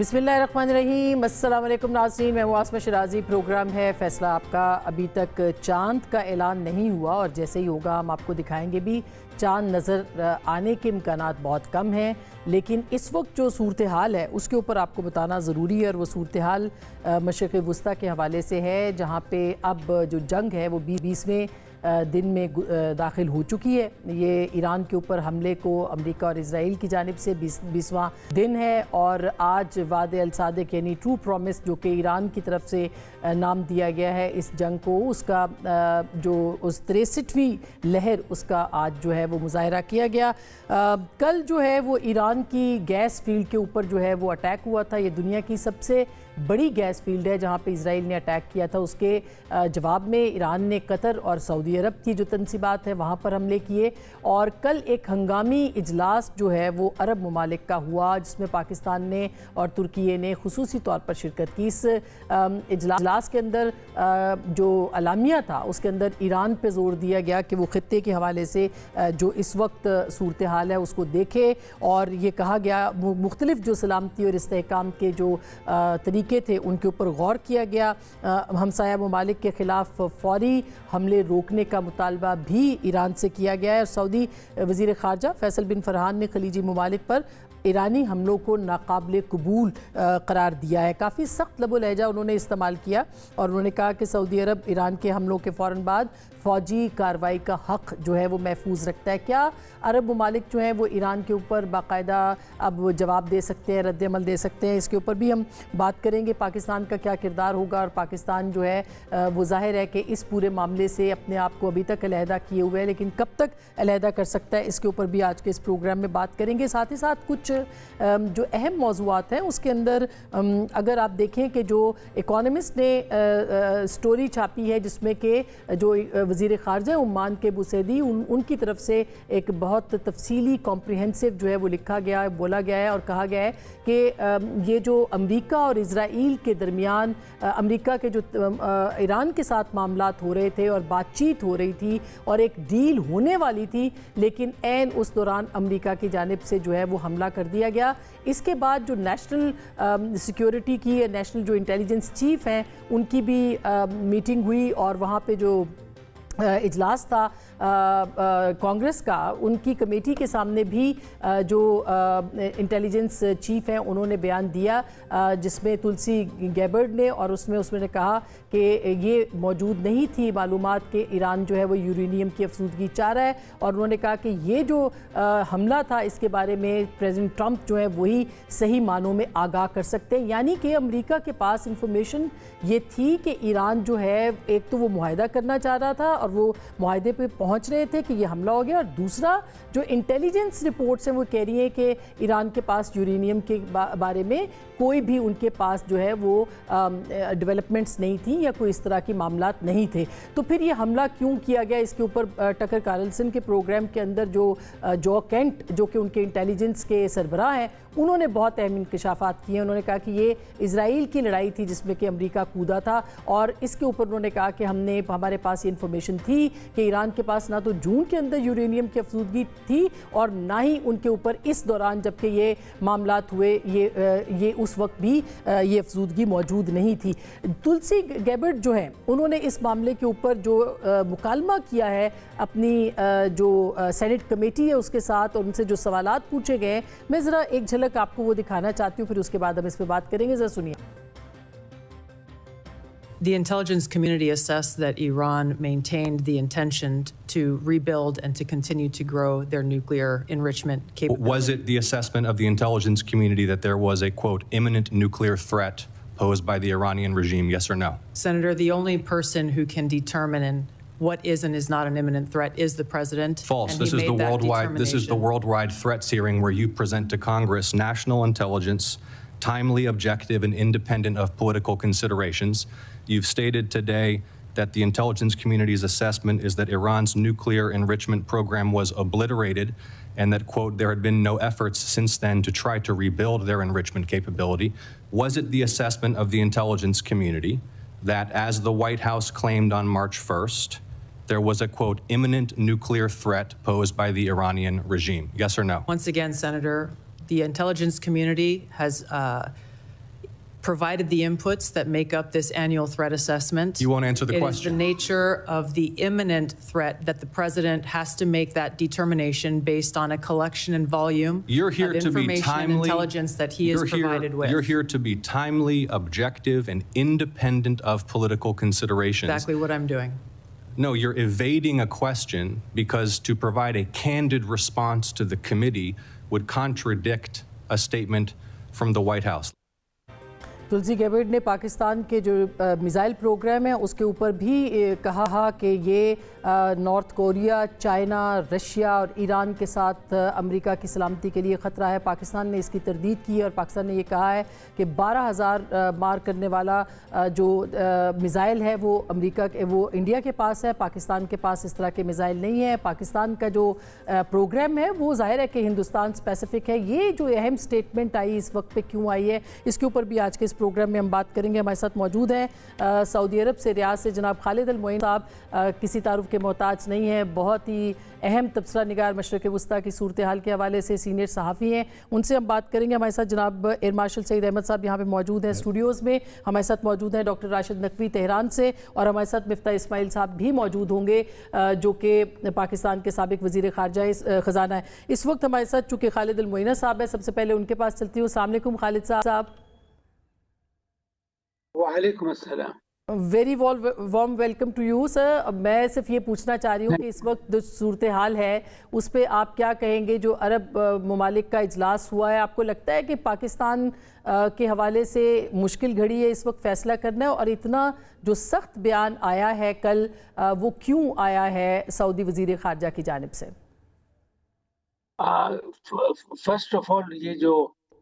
बिस्मिल्लाहिर्रहमानिर्रहीम। अस्सलाम वालेकुम नाज़रीन, मैं आसमा शराजी। प्रोग्राम है फैसला आपका। अभी तक चांद का ऐलान नहीं हुआ और जैसे ही होगा हम आपको दिखाएंगे भी। चांद नज़र आने के इम्कानात बहुत कम हैं, लेकिन इस वक्त जो सूरत हाल है उसके ऊपर आपको बताना ज़रूरी है। और वो सूरत हाल मशरिक़ वुस्ता के हवाले से है, जहाँ पे अब जो जंग है वो 20वें दिन में दाखिल हो चुकी है। ये ईरान के ऊपर हमले को अमेरिका और इजराइल की जानिब से 20वां दिन है। और आज वादे अल सादिक यानी ट्रू प्रॉमिस, जो कि ईरान की तरफ से नाम दिया गया है इस जंग को, उसका जो उस 63वीं लहर, उसका आज जो है वो मुज़ाहरा किया गया। कल जो है वो ईरान की गैस फील्ड के ऊपर जो है वो अटैक हुआ था। ये दुनिया की सबसे बड़ी गैस फील्ड है जहाँ पे इजराइल ने अटैक किया था। उसके जवाब में ईरान ने कतर और सऊदी अरब की जो तनसीबात है वहाँ पर हमले किए। और कल एक हंगामी इजलास जो है वो अरब ममालिक का हुआ, जिसमें पाकिस्तान ने और तुर्की ने खुसूसी तौर पर शिरकत की। इस इजलास के अंदर जो अलामिया था उसके अंदर ईरान पे जोर दिया गया कि वो खित्ते के हवाले से जो इस वक्त सूरत हाल है उसको देखे। और ये कहा गया मुख्तलिफ जो सलामती और इस्तेहकाम के जो तरीके थे उनके ऊपर गौर किया गया। हमसाया ममालिक के ख़िलाफ़ फ़ौरी हमले रोकने का मुतालबा भी ईरान से किया गया है। और सऊदी वज़ीर ख़ारजा फैसल बिन फरहान ने खलीजी ममालिक पर ईरानी हमलों को नाकाबिले कबूल करार दिया है। काफ़ी सख्त लबो लहजा उन्होंने इस्तेमाल किया और उन्होंने कहा कि सऊदी अरब ईरान के हमलों के फ़ौरन बाद फ़ौजी कार्रवाई का हक़ जो है वो महफूज रखता है। क्या अरब ममालिक जो हैं वो ईरान के ऊपर बाकायदा अब जवाब दे सकते हैं, रद्द-ए-अमल दे सकते हैं? इसके ऊपर भी हम बात करेंगे। पाकिस्तान का क्या किरदार होगा, और पाकिस्तान जो है वो ज़ाहिर है कि इस पूरे मामले से अपने आप को अभी तक अलहदा किए हुए है, लेकिन कब तक अलहदा कर सकता है, इसके ऊपर भी आज के इस प्रोग्राम में बात करेंगे। साथ ही साथ कुछ जो अहम मौज़ूआत हैं उसके अंदर अगर आप देखें कि जो इकोनॉमिस्ट ने स्टोरी छापी है, जिसमें कि जो वज़ीर ख़ारजा ओमान के बुसैदी उनकी तरफ से एक बहुत तफसीली कॉम्प्रिहेंसिव जो है वो लिखा गया है, बोला गया है और कहा गया है कि ये जो अमेरिका और इजराइल के दरमियान अमेरिका के जो ईरान के साथ मामलात हो रहे थे और बातचीत हो रही थी और एक डील होने वाली थी, लेकिन ऐन उस दौरान अमेरिका की जानिब से जो है वो हमला कर दिया गया। इसके बाद जो नेशनल सिक्योरिटी की, नेशनल जो इंटेलिजेंस चीफ हैं, उनकी भी मीटिंग हुई और वहाँ पे जो इजलास था कांग्रेस का, उनकी कमेटी के सामने भी जो इंटेलिजेंस चीफ हैं उन्होंने बयान दिया, जिसमें तुलसी गैबर्ड ने, और उसमें कहा कि ये मौजूद नहीं थी मालूमात कि ईरान जो है वो यूरेनियम की अफसूदगी चाह रहा है। और उन्होंने कहा कि ये जो हमला था इसके बारे में प्रेसिडेंट ट्रंप जो है वही सही मानों में आगाह कर सकते हैं। यानी कि अमेरिका के पास इंफॉर्मेशन ये थी कि ईरान जो है एक तो वो मुआहदा करना चाह रहा था और वो मुआहदे पे पहुंच रहे थे कि ये हमला हो गया, और दूसरा जो इंटेलिजेंस रिपोर्ट्स हैं वो कह रही है कि ईरान के पास यूरेनियम के बारे में कोई भी उनके पास जो है वो डेवलपमेंट्स नहीं थी या कोई इस तरह की मामलात नहीं थे। तो फिर ये हमला क्यों किया गया, इसके ऊपर टकर कार्लसन के प्रोग्राम के अंदर जो जॉ केंट, जो कि उनके इंटेलिजेंस के सरबराह हैं, उन्होंने बहुत अहम इंकशाफात किए। उन्होंने कहा कि ये इजराइल की लड़ाई थी जिसमें कि अमेरिका कूदा था, और इसके ऊपर उन्होंने कहा कि हमारे पास ये इन्फॉर्मेशन थी कि ईरान के पास ना तो जून के अंदर यूरेनियम की अफसूदगी थी और ना ही उनके ऊपर इस दौरान जबकि ये मामलात हुए ये उस वक्त भी ये अफसूदगी मौजूद नहीं थी। तुलसी गैबर्ड जो है उन्होंने इस मामले के ऊपर जो मुकालमा किया है अपनी जो सेनेट कमेटी है उसके साथ, और उनसे जो सवालात पूछे गए, मैं ज़रा एक झलक आपको वो दिखाना चाहती हूँ, फिर उसके बाद हम इस पर बात करेंगे। ज़रा सुनिए। The intelligence community assessed that Iran maintained the intention to rebuild and to continue to grow their nuclear enrichment capability. Was it the assessment of the intelligence community that there was a, quote, imminent nuclear threat posed by the Iranian regime, yes or no? Senator, the only person who can determine what is and is not an imminent threat is the president. False. This is the worldwide threats hearing where you present to Congress national intelligence, timely, objective, and independent of political considerations. You've stated today that the intelligence community's assessment is that Iran's nuclear enrichment program was obliterated and that, quote, there had been no efforts since then to try to rebuild their enrichment capability. Was it the assessment of the intelligence community that, as the White House claimed on March 1st, there was a, quote, imminent nuclear threat posed by the Iranian regime? Yes or no? Once again, Senator, the intelligence community has provided the inputs that make up this annual threat assessment. You won't answer the question. It is the nature of the imminent threat that the president has to make that determination based on a collection and volume You're here of to be information and timely. intelligence that he is provided with. You're here to be timely, objective, and independent of political considerations. Exactly what I'm doing. No, you're evading a question because to provide a candid response to the committee would contradict a statement from the White House. तुलसी गैबर्ट ने पाकिस्तान के जो missile programme है उसके ऊपर भी कहा कि ये नॉर्थ कोरिया, चाइना, रशिया और ईरान के साथ अमेरिका की सलामती के लिए ख़तरा है। पाकिस्तान ने इसकी तरदीद की और पाकिस्तान ने ये कहा है कि 12,000 मार करने वाला जो मिसाइल है वो अमेरिका के वो इंडिया के पास है, पाकिस्तान के पास इस तरह के मिसाइल नहीं है। पाकिस्तान का जो प्रोग्राम है वो ज़ाहिर है कि हिंदुस्तान स्पेसिफिक है। ये जो अहम स्टेटमेंट आई इस वक्त पे क्यों आई है, इसके ऊपर भी आज के प्रोग्राम में हम बात करेंगे। हमारे साथ मौजूद हैं सऊदी अरब से रियाद से जनाब खालिद अल मोइन साहब, किसी तारुफ के मोहताज नहीं है, बहुत ही अहम तबसरा निगार मशरक़ वस्ता की सूरत हाल के हवाले से सीनियर सहाफ़ी हैं, उनसे हम बात करेंगे। हमारे साथ जनाब एयर मार्शल सईद अहमद साहब यहाँ पे मौजूद हैं स्टूडियोज़ में। हमारे साथ मौजूद हैं डॉक्टर राशिद नकवी तेहरान से, और हमारे साथ मिफ्ता इस्माइल साहब भी मौजूद होंगे जो कि पाकिस्तान के साबिक़ वज़ीर ख़जाना है। इस वक्त हमारे साथ चूँकि खालिद अल मोइन साहब है, सबसे पहले उनके पास चलती हूँ। अस्सलाम वालेकुम खालिद साहब। वालेकुम अस्सलाम। Very warm welcome to you sir. मैं सिर्फ ये पूछना चाह रही हूँ कि इस वक्त जो सूरत हाल है उस पर आप क्या कहेंगे। जो अरब ममालिक का इजलास हुआ है, आपको लगता है कि पाकिस्तान के हवाले से मुश्किल घड़ी है इस वक्त फ़ैसला करना, और इतना जो सख्त बयान आया है कल वो क्यों आया है सऊदी वज़ीर ख़ारजा की जानिब से? फर्स्ट ऑफ ऑल ये जो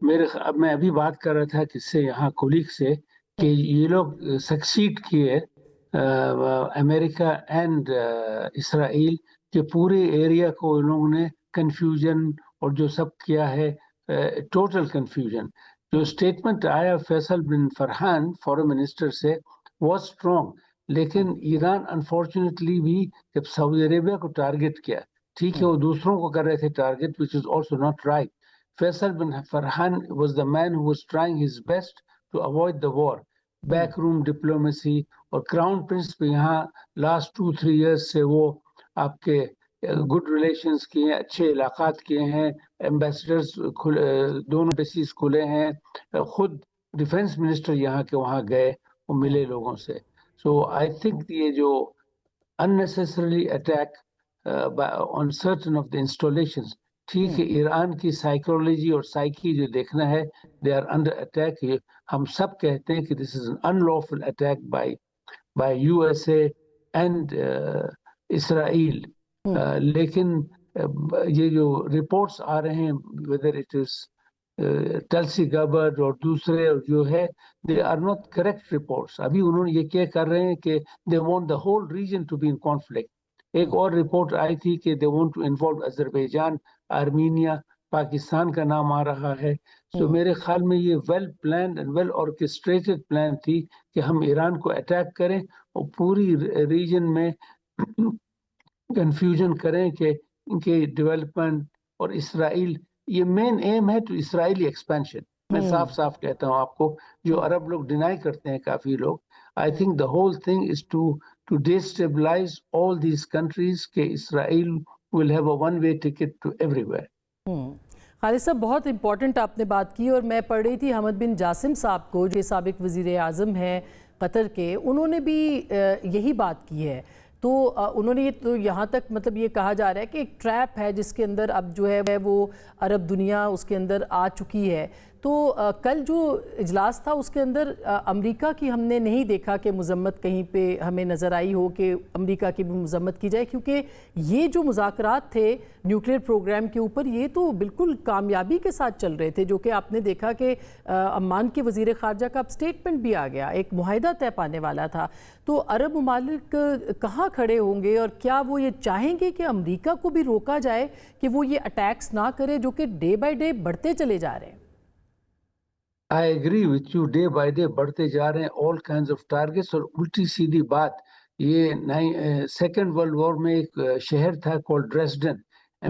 मैं अभी बात कर रहा था किससे यहाँ कोलीग से कि ये लोग सक्सीड किए अमेरिका एंड इसराइल के पूरे एरिया को इन लोगों ने कंफ्यूजन और जो सब किया है, टोटल कंफ्यूजन। जो स्टेटमेंट आया फैसल बिन फरहान फॉरेन मिनिस्टर से वो स्ट्रॉन्ग, लेकिन ईरान अनफॉर्चुनेटली भी जब सऊदी अरेबिया को टारगेट किया, ठीक है वो दूसरों को कर रहे थे target, which is also not right. Faisal bin Farhan was the man who was trying his best to avoid the war, backroom diplomacy, और क्राउन प्रिंस पे यहाँ लास्ट 2-3 years से वो आपके गुड रिलेशंस किए हैं, अच्छे इलाकात किए हैं, एम्बेसडर्स दोनों एम्बेसीज खुले हैं, खुद डिफेंस मिनिस्टर यहाँ के वहाँ गए, वो मिले लोगों से। सो आई थिंक ये जो unnecessarily attack on certain of the installations, ठीक है ईरान की साइकोलॉजी और साइकी जो देखना है, दे आर अंडर अटैक। हम सब कहते हैं कि this is an unlawful attack by USA and Israel, लेकिन ये जो रिपोर्ट्स आ रहे हैं whether it is Tulsi Gabbard और दूसरे जो है, they are not correct reports. अभी उन्होंने ये क्या कर रहे हैं कि they want the whole region to be in conflict. एक और रिपोर्ट आई थी कि they want to involve Azerbaijan, Armenia, Pakistan का नाम आ रहा है। तो मेरे ख्याल में ये well plan and well orchestrated plan थी कि हम ईरान को अटैक करें और पूरी रीजन में कंफ्यूजन करें कि इनके डेवलपमेंट और इसराइल, ये मेन एम है टू इसराइली एक्सपेंशन। मैं साफ साफ कहता हूँ आपको, जो अरब लोग डिनाई करते हैं काफी लोग, I think the whole thing is to destabilize all these countries के Israel will have a one-way ticket to everywhere. Khalid साहब, बहुत इंपॉर्टेंट आपने बात की, और मैं पढ़ रही थी हमद बिन जासिम साहब को जो साबिक वज़ीर आज़म हैं कतर के, उन्होंने भी यही बात की है। तो उन्होंने ये तो यहाँ तक मतलब ये कहा जा रहा है कि एक ट्रैप है जिसके अंदर अब जो है वो अरब दुनिया उसके अंदर आ चुकी है। तो कल जो इजलास था उसके अंदर अमेरिका की हमने नहीं देखा कि मज़म्मत कहीं पे हमें नज़र आई हो कि अमेरिका की भी मज़म्मत की जाए, क्योंकि ये जो मुज़ाकरात थे न्यूक्लियर प्रोग्राम के ऊपर ये तो बिल्कुल कामयाबी के साथ चल रहे थे, जो कि आपने देखा कि अम्मान के वज़ीर ख़ारजा का अब स्टेटमेंट भी आ गया, एक मुआहिदा तय पाने वाला था। तो अरब ममालिक कहाँ खड़े होंगे और क्या वो ये चाहेंगे कि अमेरिका को भी रोका जाए कि वो ये अटैक्स ना करे जो कि डे बाई डे बढ़ते चले जा रहे हैं? I agree with you, day by day बढ़ते जा रहे हैं ऑल काइंड्स ऑफ टारगेट्स। और उल्टी सीधी बात, ये सेकेंड वर्ल्ड वॉर में एक शहर था कॉल्ड ड्रेसडन,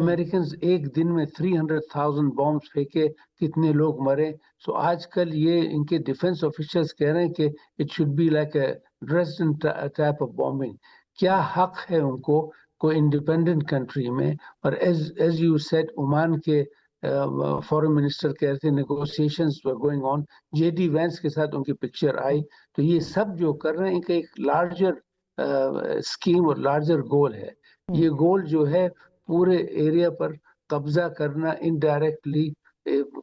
امریکنز ایک دن میں 300,000 بامبس پھینکے, کتنے لوگ مرے. سو آج کل یہ ان کے ڈیفنس آفیشلز کہہ رہے ہیں کہ it should be like a dressed type of bombing. کیا حق ہے ان کو کوئی انڈیپینڈنٹ کنٹری میں؟ اور ایز یو سیڈ, عمان کے فارن منسٹر کہہ رہے تھے negotiations were going on, J D Vance کے ساتھ ان کی پکچر آئی. تو یہ سب جو کر رہے ہیں کہ ایک لارجر اسکیم اور لارجر گول ہے. یہ گول جو ہے پورے ایریا پر قبضہ کرنا, انڈائریکٹلی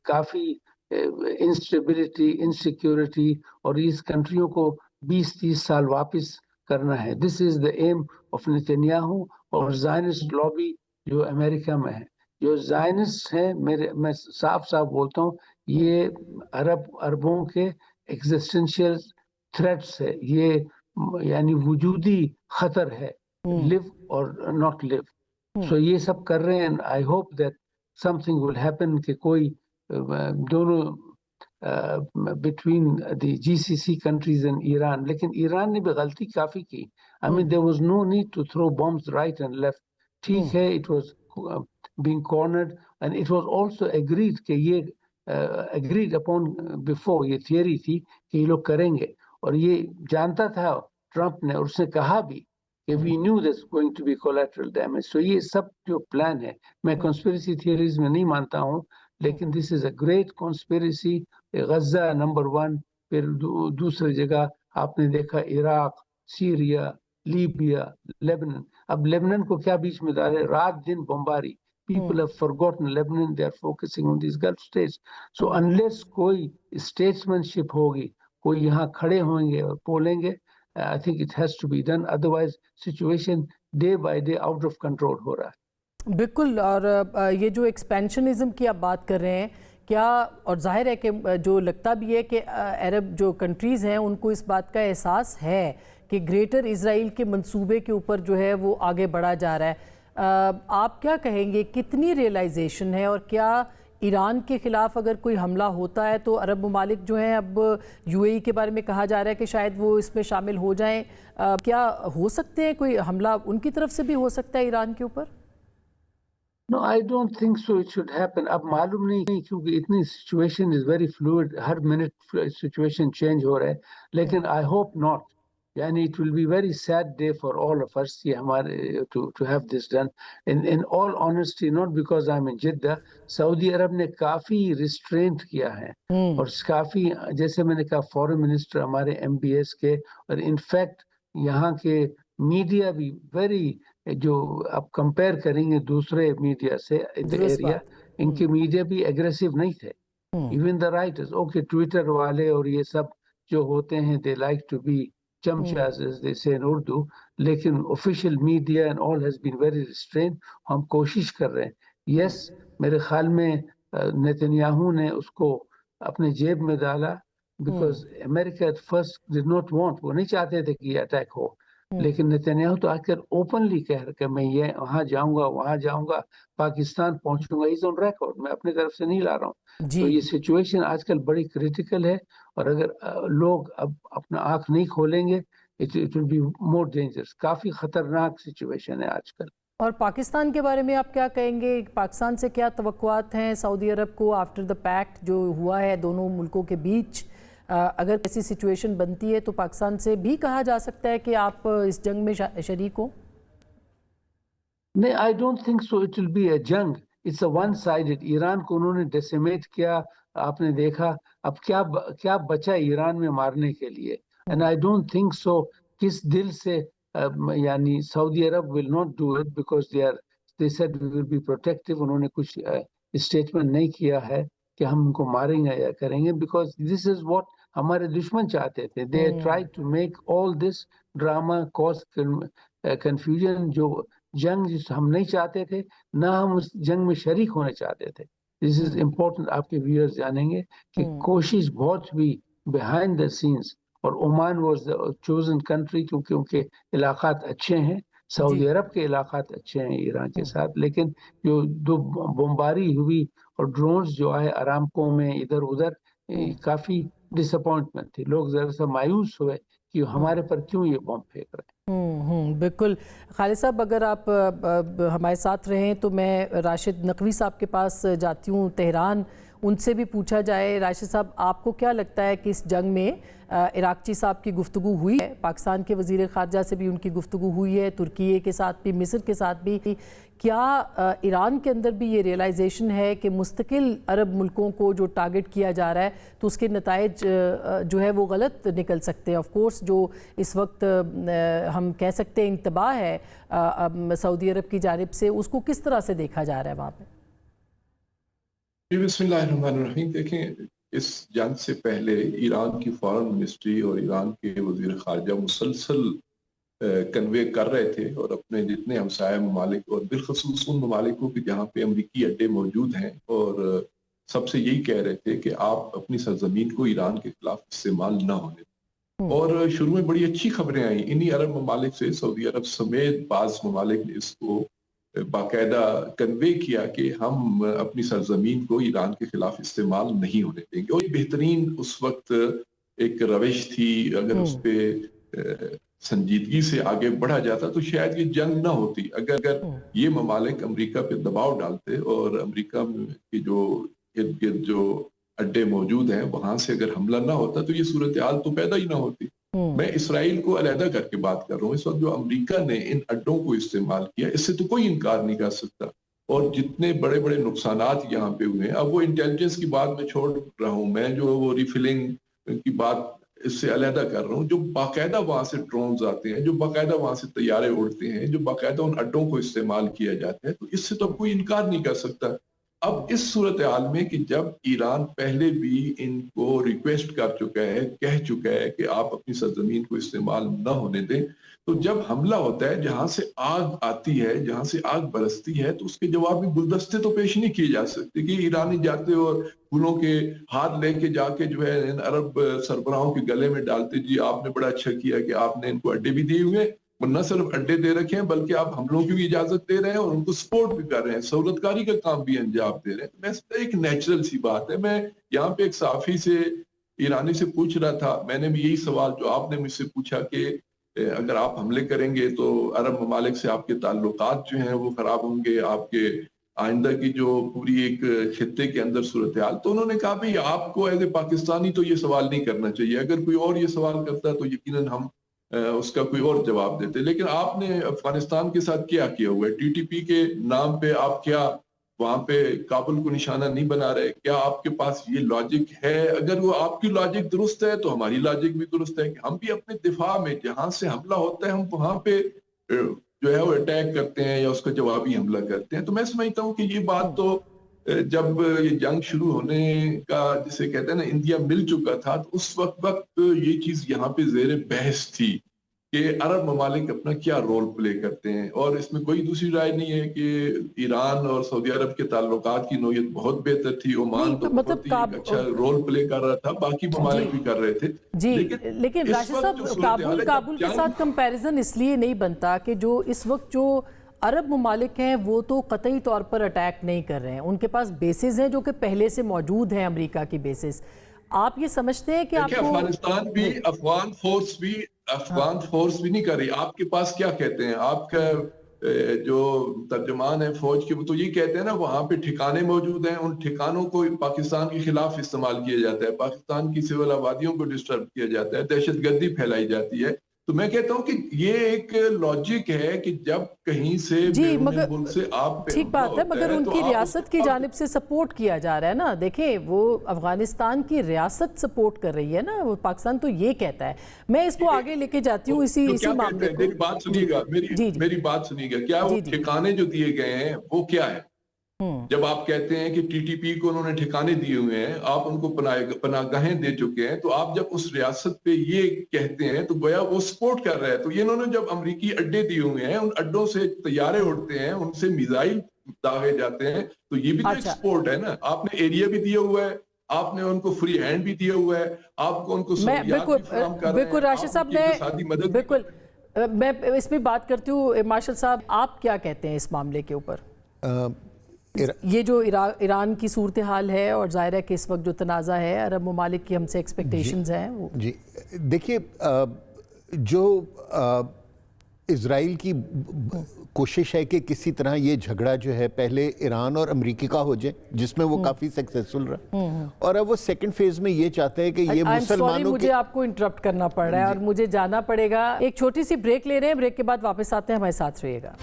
کافی انسٹیبلٹی, انسیکیورٹی اور اس کنٹریوں کو 20-30 سال واپس کرنا ہے. دس از دا ایم آف نیتنیاہو اور زائنسٹ لابی جو امریکہ میں ہے. جو زائنسٹ ہیں, میں صاف صاف بولتا ہوں, یہ عربوں کے ایگزسٹنشیل تھریٹس ہے, یہ یعنی وجودی خطر ہے, لیو اور ناٹ لیو. سو یہ سب کر رہے ہیں. I hope that something will happen کہ کوئی دونوں between the G C C countries and Iran. لیکن ایران نے بھی غلطی کافی کی. I mean there was no need to throw bombs right and left. ٹھیک ہے, it was being cornered and it was also agreed کہ یہ agreed upon before, یہ تھیوری تھی کہ یہ لوگ کریں گے. اور یہ جانتا تھا ٹرمپ نے, اور اس نے کہا بھی کہ we knew there's going to be collateral damage. So یہ سب جو پلان ہے, میں conspiracy theories میں نہیں مانتا ہوں, لیکن this is a great conspiracy. Gaza number 1, پھر دوسری جگہ آپ نے دیکھا عراق, سیریا, لیبیا, لیبنن. اب لیبنن کو کیا بیچ میں ڈالے, رات دن بمباری. People have forgotten Lebanon, they are focusing on these Gulf states. So unless کوئی statesmanship ہوگی, کوئی یہاں کھڑے ہوئیں گے اور بولیں گے, I think it has to be done. Otherwise situation day by day out of control ہو رہا ہے. بالکل. اور یہ جو ایکسپینشنزم کی آپ بات کر رہے ہیں, کیا, اور ظاہر ہے کہ جو لگتا بھی ہے کہ عرب جو کنٹریز ہیں ان کو اس بات کا احساس ہے کہ گریٹر اسرائیل کے منصوبے کے اوپر جو ہے وہ آگے بڑھا جا رہا ہے. آپ کیا کہیں گے, کتنی ریئلائزیشن ہے, اور کیا ایران کے خلاف اگر کوئی حملہ ہوتا ہے تو عرب ممالک جو ہیں, اب یو اے ای کے بارے میں کہا جا رہا ہے کہ شاید وہ اس میں شامل ہو جائیں, کیا ہو سکتے ہیں, کوئی حملہ ان کی طرف سے بھی ہو سکتا ہے ایران کے اوپر؟ No, I don't think so it should happen. اب معلوم نہیں, کیونکہ اتنی situation is very fluid, Hare minute situation change ہو رہا ہے, لیکن I hope not. یعنی it will be very sad day for all of us یہ ہمارے to have this done. In all honesty, not because I'm in Jeddah, سعودی عرب نے کافی restraint کیا ہے, اور کافی, جیسے میں نے کہا, فورن منسٹر ہمارے MBS کے, اور انفیکٹ یہاں کے میڈیا بھی ویری, جو آپ کمپیئر کریں گے دوسرے میڈیا سے ایریا, ان کے میڈیا بھی اگریسو نہیں تھے. Even the writers, okay, Twitter والے اور یہ سب جو ہوتے ہیں, they like to be چمچاز as they say in Urdu, لیکن official media and all has been very restrained. ہم کوشش کر رہے ہیں. Yes, میرے خیال میں نیتنیاہو نے اس کو اپنے جیب میں ڈالا, because America at first did not want, وہ نہیں چاہتے تھے کہ یہ اٹیک ہو, لیکن نیتنیاہو تو آ کر اوپنلی کہہ رہا کہ میں یہ وہاں جاؤں گا, وہاں جاؤں گا, پاکستان پہنچوں گا. از آن ریکارڈ, میں اپنی طرف سے نہیں لا رہا ہوں. تو یہ سچویشن آج کل بڑی کریٹیکل ہے, اور اگر لوگ اب اپنا آنکھ نہیں کھولیں گے, it will be more dangerous. کافی خطرناک سچویشن ہے آج کل. اور پاکستان کے بارے میں آپ کیا کہیں گے, پاکستان سے کیا توقعات ہیں سعودی عرب کو آفٹر دا پیکٹ جو ہوا ہے دونوں ملکوں کے بیچ؟ اگر ایسی سچویشن بنتی ہے تو پاکستان سے بھی کہا جا سکتا ہے کہ آپ اس جنگ میں شریک ہو؟ نہیں, I don't think so. It will be a جنگ. It's a one-sided. ایران کو انہوں نے ڈیسیمیٹ کیا, آپ نے دیکھا. اب کیا بچا ایران میں مارنے کے لیے؟ And I don't think so. کس دل سے, یعنی سعودی عرب will not do it because they said we will be protective. انہوں نے کچھ اسٹیٹمنٹ نہیں کیا ہے کہ ہم ان کو ماریں گے یا کریں گے, because this is what ہمارے دشمن چاہتے تھے. They tried to make all this drama, cause confusion. جو جنگ جس ہم نہیں چاہتے تھے, نہ ہم اس جنگ میں شریک ہونے چاہتے تھے. This is important. آپ کے ویورز جانیں گے کہ کوشش بہت ہوئی behind the scenes, اور Oman was the chosen country کیونکہ ان کے علاقات اچھے ہیں, سعودی عرب کے علاقات اچھے ہیں ایران کے ساتھ. لیکن جو دو بمباری ہوئی اور ڈرونز جو آئے ارامکو میں ادھر ادھر, کافی ڈس اپوائنٹمنٹ تھی. لوگ ذرا سا مایوس ہوئے کہ ہمارے پر کیوں یہ بم پھینک رہے ہیں. बिल्कुल। खालिद साहब, अगर आप हमारे साथ रहें तो मैं राशिद नकवी साहब के पास जाती हूँ तेहरान, उनसे भी पूछा जाए। राशिद साहब, आपको क्या लगता है कि इस जंग में इराक़ची साहब की गुफ्तगू हुई है? पाकिस्तान के वज़ीर ख़ारजा से भी उनकी गुफ्तगू हुई है, तुर्की के साथ भी, मिस्र के साथ भी। क्या ईरान के अंदर भी ये रियलाइजेशन है कि मुस्तकिल अरब मुल्कों को जो टारगेट किया जा रहा है तो उसके नताइज जो है वो गलत निकल सकते हैं? ऑफ कोर्स जो इस वक्त हम कह सकते हैं इंतबाह है सऊदी अरब की जानिब से, उसको किस तरह से देखा जा रहा है वहाँ पर? बिस्मिल्लाहिर्रहमानिर्रहीम। देखें, इस जंग से पहले ईरान की फॉरेन मिनिस्ट्री और ईरान के वज़ीर ख़ारजा मुसलसल कन्वे कर रहे थे और अपने जितने हमसाया ममालिक और बिलखसूस उन ममालिकों के जहाँ पे अमरीकी अड्डे मौजूद हैं, और सबसे यही कह रहे थे कि आप अपनी सरजमीन को ईरान के खिलाफ इस्तेमाल न होने दें। और शुरू में बड़ी अच्छी खबरें आई इन्हीं अरब ममालिक से, सऊदी अरब समेत बाज़ ममालिक ने इसको बाकायदा कन्वे किया कि हम अपनी सरजमीन को ईरान के खिलाफ इस्तेमाल नहीं होने देंगे। और बेहतरीन उस वक्त एक रविश थी। अगर उस पर संजीदगी से आगे बढ़ा जाता तो शायद ये जंग ना होती। अगर ये ममालिक अमेरिका पे दबाव डालते और अमेरिका की जो इर्द गिर्द जो अड्डे मौजूद हैं वहां से अगर हमला ना होता तो ये सूरत हाल तो पैदा ही ना होती। मैं इसराइल को अलहदा करके बात कर रहा हूँ। इस वक्त जो अमेरिका ने इन अड्डों को इस्तेमाल किया, इससे तो कोई इनकार नहीं कर सकता। और जितने बड़े बड़े नुकसानात यहाँ पे हुए हैं, अब वो इंटेलिजेंस की बात मैं छोड़ रहा हूँ, मैं जो वो रिफिलिंग की बात इससे अलहदा कर रहा हूँ। जो बाकायदा वहां से ड्रोन्स आते हैं, जो बाकायदा वहां से तैयारे उड़ते हैं, जो बाकायदा उन अड्डों को इस्तेमाल किया जाता है, तो इससे तो कोई इनकार नहीं कर सकता। अब इस सूरत हाल में कि जब ईरान पहले भी इनको रिक्वेस्ट कर चुका है, कह चुका है कि आप अपनी सरजमीन को इस्तेमाल न होने दें, तो जब हमला होता है, जहां से आग आती है, जहां से आग बरसती है, तो उसके जवाब में गुलदस्ते तो पेश नहीं किए जा सकते कि ईरानी जाते और फूलों के हाथ लेके जाके जो है इन अरब सरबराहों के गले में डालते, जी आपने बड़ा अच्छा किया कि आपने इनको अड्डे भी दिए हुए, न सिर्फ अड्डे दे रखे हैं बल्कि आप हमलों की भी इजाजत दे रहे हैं और उनको सपोर्ट भी कर रहे हैं, सहूलतकारी का काम भी अंजाम दे रहे हैं। तो मैं एक नेचुरल सी बात है। मैं यहाँ पे एक साफी से ईरानी से पूछ रहा था, मैंने भी यही सवाल जो आपने मुझसे पूछा कि अगर आप हमले करेंगे तो अरब ममालिक से आपके ताल्लुकात जो हैं वो खराब होंगे, आपके आइंदा की जो पूरी एक खित्ते के अंदर सूरत हाल। तो उन्होंने कहा भाई आपको एज ए पाकिस्तानी तो ये सवाल नहीं करना चाहिए, अगर कोई और ये सवाल करता तो यकीनन हम उसका कोई और जवाब देते। लेकिन आपने अफगानिस्तान के साथ क्या किया हुआ है? टीटीपी के नाम पे आप क्या वहां पे काबुल को निशाना नहीं बना रहे? क्या आपके पास ये लॉजिक है? अगर वो आपकी लॉजिक दुरुस्त है तो हमारी लॉजिक भी दुरुस्त है कि हम भी अपने दिफा में जहां से हमला होता है हम वहां पे जो है वो अटैक करते हैं या उसका जवाबी हमला करते हैं। तो मैं समझता हूँ कि ये बात तो जब ये जंग शुरू होने का जिसे कहते हैं ना इंडिया मिल चुका था, तो उस वक्त ये चीज यहाँ पे जेर बहस थी कि अरब ममालिक अपना क्या रोल प्ले करते हैं। और इसमें कोई दूसरी राय नहीं है कि ईरान और सऊदी अरब के ताल्लुकात की नोयत बहुत बेहतर थी। ओमान तो बहुत ही अच्छा रोल प्ले कर रहा था, बाकी ममालिक भी कर रहे थे जी। लेकिन राशिद साहब, काबुल के साथ कंपैरिजन इसलिए नहीं बनता कि जो इस वक्त जो अरब ममालिक हैं वो तो कतई तौर पर अटैक नहीं कर रहे हैं, उनके पास बेसिस हैं जो कि पहले से मौजूद हैं, अमेरिका की बेसिस। आप ये समझते हैं कि आपको अफगानिस्तान भी अफगान फोर्स भी नहीं कर रही। आपके पास क्या कहते हैं आपका जो तर्जमान है फौज के, वो तो ये कहते हैं ना वहां पे ठिकाने मौजूद हैं, उन ठिकानों को पाकिस्तान के खिलाफ इस्तेमाल किया जाता है, पाकिस्तान की सिविल आबादियों को डिस्टर्ब किया जाता है, दहशतगर्दी फैलाई जाती है। तो मैं कहता हूँ कि ये एक लॉजिक है कि जब कहीं से जी, मगर से आप ठीक बात है, मगर उनकी रियासत की जानिब से सपोर्ट किया जा रहा है ना। देखें, वो अफगानिस्तान की रियासत सपोर्ट कर रही है ना, वो पाकिस्तान तो ये कहता है। मैं इसको आगे लेके जाती हूँ इसी मामले को। मेरी बात सुनिएगा, मेरी बात सुनिएगा। क्या वो ठिकाने जो दिए गए हैं वो क्या है? जब आप कहते हैं कि टीटीपी को उन्होंने ठिकाने दिए हुए हैं, आप उनको पनाहगाहें दे चुके हैं, तो आप जब उस रियासत पे ये कहते हैं तो गोया वो सपोर्ट कर रहा है। तो ये इन्होंने जब अमेरिकी अड्डे दिए हुए हैं, उन अड्डों से तैयारे उड़ते हैं, उनसे मिसाइल दागे जाते हैं, तो ये भी तो एक सपोर्ट है ना। आपने एरिया भी दिया हुआ है, आपने उनको फ्री हैंड भी दिया हुआ है, आपको उनको बिल्कुल राशिद साहब, बिल्कुल मैं इसमें बात करती हूँ। मार्शल साहब, आप क्या कहते हैं इस मामले के ऊपर? ये जो ईरान की सूरत हाल है और ज़ाहिर है कि इस वक्त जो तनाज़ा है अरब ममालिक की हमसे एक्सपेक्टेशंस हैं वो। जी देखिए, जो اسرائیل کی کوشش ہے کہ کسی طرح یہ جھگڑا جو ہے پہلے ایران اور امریکہ کا ہو جائے، جس میں وہ کافی سکسیسفل رہا، اور اب وہ سیکنڈ فیز میں یہ چاہتا ہے کہ یہ مسلمانوں مجھے آپ کو انٹرپٹ کرنا پڑ رہا ہے اور مجھے جانا پڑے گا، ایک چھوٹی سی بریک لے رہے ہیں، بریک کے بعد واپس آتے ہیں، ہمارے ساتھ رہیے گا۔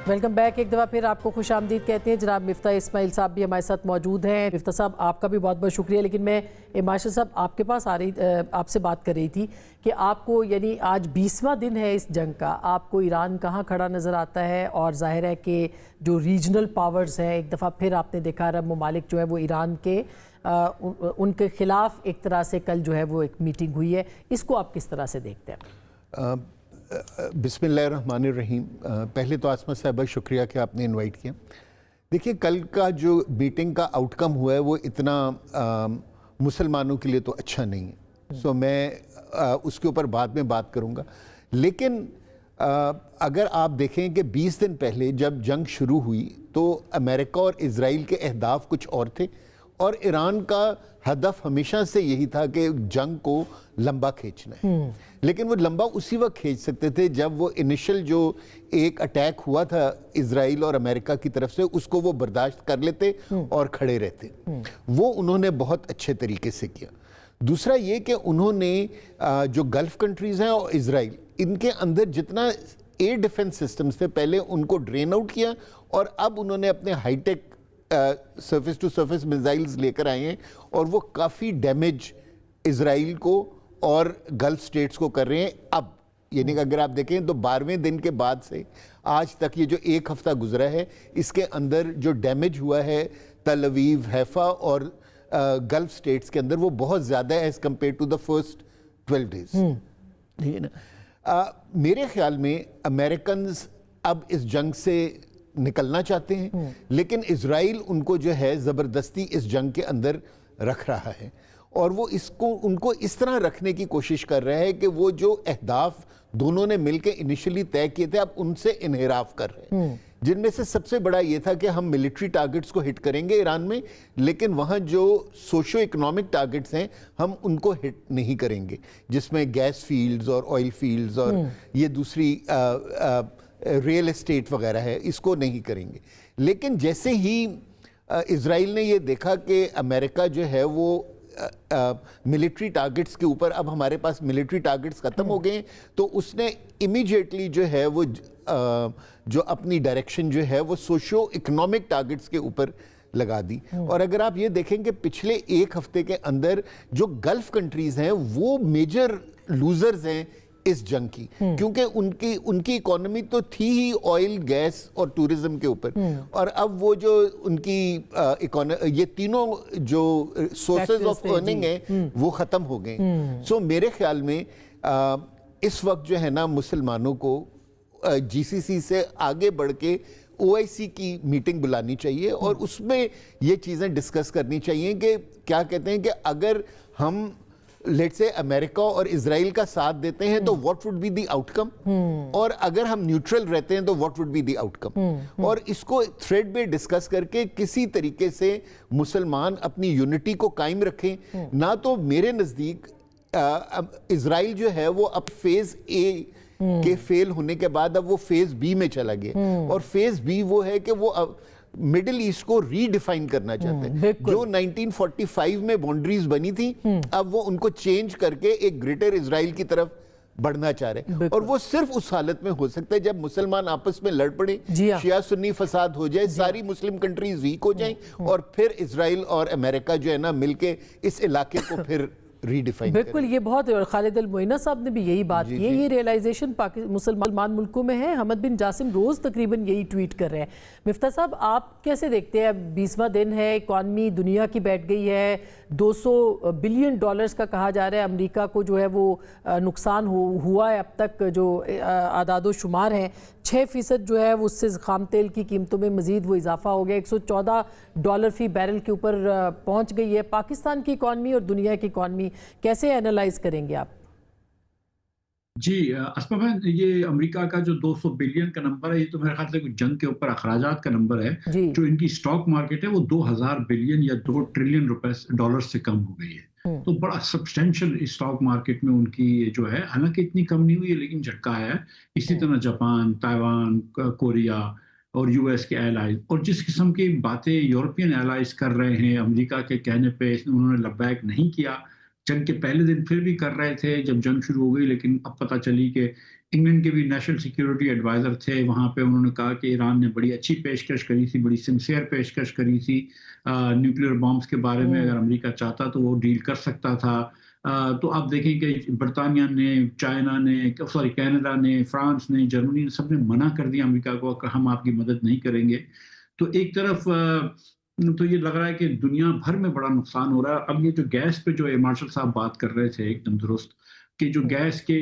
ویلکم بیک، ایک دفعہ پھر آپ کو خوش آمدید کہتے ہیں۔ جناب مفتاح اسماعیل صاحب بھی ہمارے ساتھ موجود ہیں۔ مفتاح صاحب آپ کا بھی بہت بہت شکریہ، لیکن میں ماشاء صاحب آپ کے پاس آپ سے بات کر رہی تھی کہ آپ کو یعنی آج 20واں دن ہے اس جنگ کا، آپ کو ایران کہاں کھڑا نظر آتا ہے؟ اور ظاہر ہے کہ جو ریجنل پاورز ہیں، ایک دفعہ پھر آپ نے دیکھا عرب ممالک جو ہے وہ ایران کے ان کے خلاف ایک طرح سے کل جو ہے وہ ایک میٹنگ ہوئی ہے، اس کو آپ کس طرح سے دیکھتے ہیں؟ بسم اللہ الرحمن الرحیم۔ پہلے تو عاصمہ صاحبہ شکریہ کہ آپ نے انوائٹ کیا۔ دیکھیے کل کا جو میٹنگ کا آؤٹ کم ہوا ہے وہ اتنا مسلمانوں کے لیے تو اچھا نہیں ہے، سو میں اس کے اوپر بعد میں بات کروں گا، لیکن اگر آپ دیکھیں کہ 20 دن پہلے جب جنگ شروع ہوئی تو امریکہ اور اسرائیل کے اہداف کچھ اور تھے، اور ایران کا ہدف ہمیشہ سے یہی تھا کہ جنگ کو لمبا کھینچنا ہے، لیکن وہ لمبا اسی وقت کھینچ سکتے تھے جب وہ انیشل جو ایک اٹیک ہوا تھا اسرائیل اور امریکہ کی طرف سے، اس کو وہ برداشت کر لیتے اور کھڑے رہتے، وہ انہوں نے بہت اچھے طریقے سے کیا۔ دوسرا یہ کہ انہوں نے جو گلف کنٹریز ہیں اور اسرائیل، ان کے اندر جتنا ایئر ڈیفنس سسٹمز تھے پہلے ان کو ڈرین آؤٹ کیا، اور اب انہوں نے اپنے high tech surface to surface missiles لے کر آئے ہیں، اور وہ کافی ڈیمیج اسرائیل کو اور گلف سٹیٹس کو کر رہے ہیں اب، یعنی کہ اگر آپ دیکھیں تو 12ویں دن کے بعد سے آج تک یہ جو ایک ہفتہ گزرا ہے، اس کے اندر جو ڈیمیج ہوا ہے تل اویو، حیفا اور گلف سٹیٹس کے اندر، وہ بہت زیادہ ہے as compared to the first 12 days, ٹھیک ہے نا۔ میرے خیال میں امریکنز اب اس جنگ سے نکلنا چاہتے ہیں، لیکن اسرائیل ان کو جو ہے زبردستی اس جنگ کے اندر رکھ رہا ہے، اور وہ ان کو اس طرح رکھنے کی کوشش کر رہا ہے کہ وہ جو اہداف دونوں نے مل کے انیشلی طے کیے تھے اب ان سے انحراف کر رہے ہیں، جن میں سے سب سے بڑا یہ تھا کہ ہم ملٹری ٹارگٹس کو ہٹ کریں گے ایران میں، لیکن وہاں جو سوشو اکنامک ٹارگٹس ہیں ہم ان کو ہٹ نہیں کریں گے، جس میں گیس فیلڈز اور آئل فیلڈز اور یہ دوسری ریل اسٹیٹ وغیرہ ہے، اس کو نہیں کریں گے۔ لیکن جیسے ہی اسرائیل نے یہ دیکھا کہ امریکہ جو ہے وہ ملٹری ٹارگٹس کے اوپر، اب ہمارے پاس ملٹری ٹارگٹس ختم ہو گئے ہیں، تو اس نے امیجیٹلی جو ہے وہ جو اپنی ڈائریکشن جو ہے وہ سوشو اکنامک ٹارگٹس کے اوپر لگا دی۔ اور اگر آپ یہ دیکھیں کہ پچھلے ایک ہفتے کے اندر جو گلف کنٹریز ہیں وہ میجر لوزرز ہیں اس جنگ کی، کیونکہ ان کی اکانومی تو تھی ہی آئل، گیس اور ٹورزم کے اوپر، اور اب وہ جو ان کی یہ تینوں جو سورسز آف ارننگ ہیں وہ ختم ہو گئے۔ سو میرے خیال میں اس وقت جو ہے نا مسلمانوں کو جی سی سی سے آگے بڑھ کے OIC کی میٹنگ بلانی چاہیے، اور اس میں یہ چیزیں ڈسکس کرنی چاہیے کہ کیا کہتے ہیں کہ اگر ہم لیٹ سے امریکہ اور اسرائیل کا ساتھ دیتے ہیں تو what would be the outcome, اور اگر ہم نیوٹرل رہتے ہیں تو what would be the outcome, اور اس کو تھریڈ پہ ڈسکس کر کے کسی طریقے سے مسلمان اپنی یونٹی کو قائم رکھیں۔ نہ تو میرے نزدیک اسرائیل جو ہے وہ اب فیز اے کے فیل ہونے کے بعد اب وہ فیز بی میں چلا گیا، اور فیز بی وہ ہے کہ وہ مڈل ایسٹ کو ری ڈیفائن کرنا چاہتے ہیں، جو 1945 میں باؤنڈریز بنی تھی اب وہ ان کو چینج کر کے ایک گریٹر اسرائیل کی طرف بڑھنا چاہ رہے ہیں، اور وہ صرف اس حالت میں ہو سکتا ہے جب مسلمان آپس میں لڑ پڑیں، شیعہ سنی فساد ہو جائے، ساری مسلم کنٹریز ویک ہو جائیں، اور پھر اسرائیل اور امریکہ جو ہے نا مل کے اس علاقے کو پھر ری ڈیفائن کریں۔ بالکل، یہ بہت، اور خالد المعینہ صاحب نے بھی یہی بات کی ہے، یہ ریئلائزیشن مسلمان ملکوں میں ہے۔ حمد بن جاسم روز تقریباً یہی ٹویٹ کر رہے ہیں۔ مفتاح صاحب آپ کیسے دیکھتے ہیں؟ 20واں دن ہے، اکانومی دنیا کی بیٹھ گئی ہے، $200 بلین کا کہا جا رہا ہے امریکہ کو جو ہے وہ نقصان ہوا ہے اب تک، جو اعداد و شمار ہیں 6% جو ہے وہ اس سے خام تیل کی قیمتوں میں مزید وہ اضافہ ہو گیا، $114 فی بیرل کے اوپر پہنچ گئی ہے۔ پاکستان کی اکانومی اور دنیا کی اکانومی کیسے اینالائز کریں گے آپ؟ جی اسما بہن، یہ امریکہ کا جو 200 بلین کا نمبر ہے، یہ تو میرے خیال سے جنگ کے اوپر اخراجات کا نمبر ہے. جی جو ان کی اسٹاک مارکیٹ ہے وہ 2000 بلین یا 2 ٹریلین ڈالر سے کم ہو گئی ہے. تو بڑا سبسٹینشل اسٹاک مارکیٹ میں ان کی جو ہے، حالانکہ اتنی کم نہیں ہوئی ہے لیکن جھٹکا ہے. اسی طرح جاپان، تائیوان، کوریا اور یو ایس کے ایلائز، اور جس قسم کی باتیں یورپین ایلائز کر رہے ہیں امریکہ کے کہنے پہ، انہوں نے لبیک نہیں کیا. جنگ کے پہلے دن پھر بھی کر رہے تھے جب جنگ شروع ہو گئی، لیکن اب پتہ چلی کہ انگلینڈ کے بھی نیشنل سیکیورٹی ایڈوائزر تھے وہاں پہ، انہوں نے کہا کہ ایران نے بڑی اچھی پیشکش کری تھی، بڑی سنسیئر پیشکش کری تھی نیوکلیئر بامز کے بارے میں. اگر امریکہ چاہتا تو وہ ڈیل کر سکتا تھا. تو آپ دیکھیں کہ برطانیہ نے، چائنا نے، کینیڈا نے، فرانس نے، جرمنی نے، سب نے منع کر دیا امریکہ کو کہ ہم آپ کی مدد نہیں کریں گے. تو ایک طرف تو یہ لگ رہا ہے کہ دنیا بھر میں بڑا نقصان ہو رہا ہے. اب یہ جو گیس پہ جو مارشل صاحب بات کر رہے تھے ایک دم درست، کہ جو گیس کے